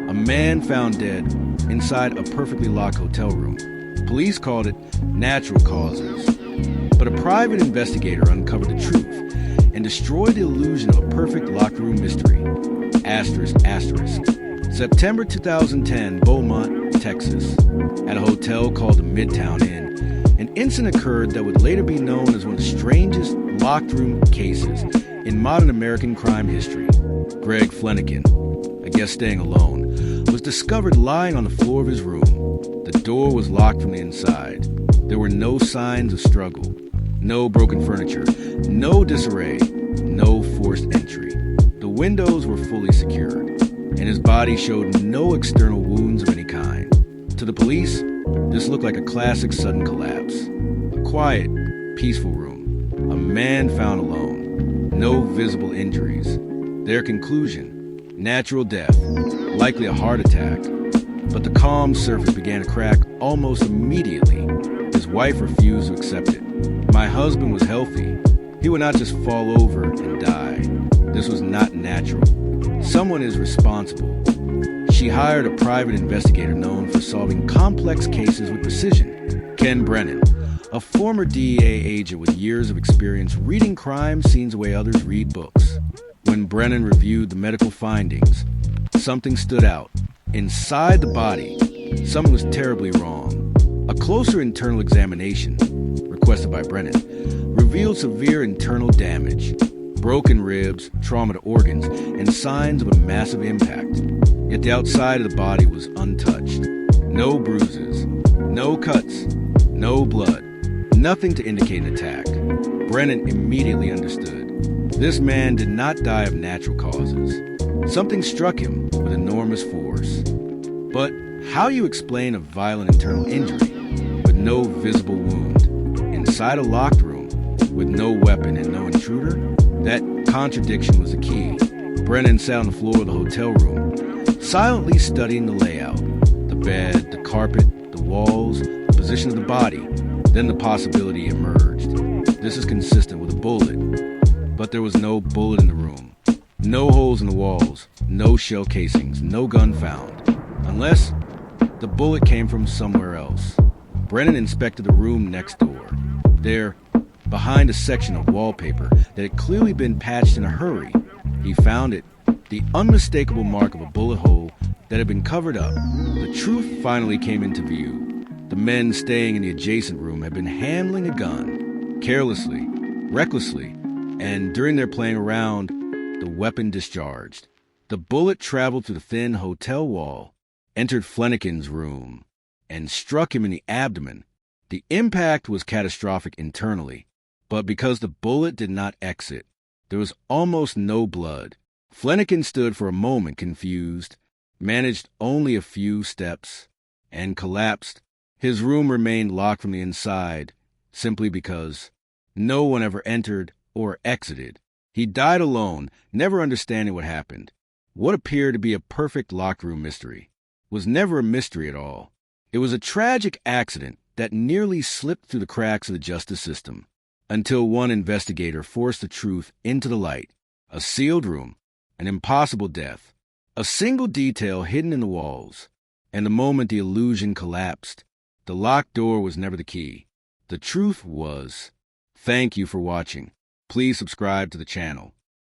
A man found dead inside a perfectly locked hotel room. Police called it natural causes. But a private investigator uncovered the truth and destroyed the illusion of a perfect locked room mystery. Asterisk, asterisk. September 2010, Beaumont, Texas. At a hotel called the Midtown Inn, an incident occurred that would later be known as one of the strangest locked room cases in modern American crime history. Greg Flanagan, I guess staying alone, was discovered lying on the floor of his room. The door was locked from the inside. There were no signs of struggle, no broken furniture, no disarray, no forced entry. The windows were fully secured, and his body showed no external wounds of any kind. To the police, this looked like a classic sudden collapse. A quiet, peaceful room. A man found alone. No visible injuries. Their conclusion: natural death, likely a heart attack. But the calm surface began to crack almost immediately. His wife refused to accept it. My husband was healthy. He would not just fall over and die. This was not natural. Someone is responsible. She hired a private investigator known for solving complex cases with precision. Ken Brennan, a former DEA agent with years of experience reading crime scenes the way others read books. When Brennan reviewed the medical findings, something stood out. Inside the body, something was terribly wrong. A closer internal examination, requested by Brennan, revealed severe internal damage, broken ribs, trauma to organs, and signs of a massive impact. Yet the outside of the body was untouched. No bruises, no cuts, no blood, nothing to indicate an attack. Brennan immediately understood. This man did not die of natural causes. Something struck him with enormous force. But how you explain a violent internal injury with no visible wound, inside a locked room, with no weapon and no intruder? That contradiction was the key. Brennan sat on the floor of the hotel room, silently studying the layout, the bed, the carpet, the walls, the position of the body. Then the possibility emerged. This is consistent with a bullet. But there was no bullet in the room. No holes in the walls, no shell casings, no gun found. Unless the bullet came from somewhere else. Brennan inspected the room next door. There, behind a section of wallpaper that had clearly been patched in a hurry, he found it, the unmistakable mark of a bullet hole that had been covered up. The truth finally came into view. The men staying in the adjacent room had been handling a gun, carelessly, recklessly, and during their playing around, the weapon discharged. The bullet traveled through the thin hotel wall, entered Flanagan's room, and struck him in the abdomen. The impact was catastrophic internally, but because the bullet did not exit, there was almost no blood. Flanagan stood for a moment confused, managed only a few steps, and collapsed. His room remained locked from the inside, simply because no one ever entered or exited. He died alone, never understanding what happened. What appeared to be a perfect locked room mystery was never a mystery at all. It was a tragic accident that nearly slipped through the cracks of the justice system, until one investigator forced the truth into the light. A sealed room, an impossible death, a single detail hidden in the walls, and the moment the illusion collapsed, the locked door was never the key. The truth was. Thank you for watching. Please subscribe to the channel.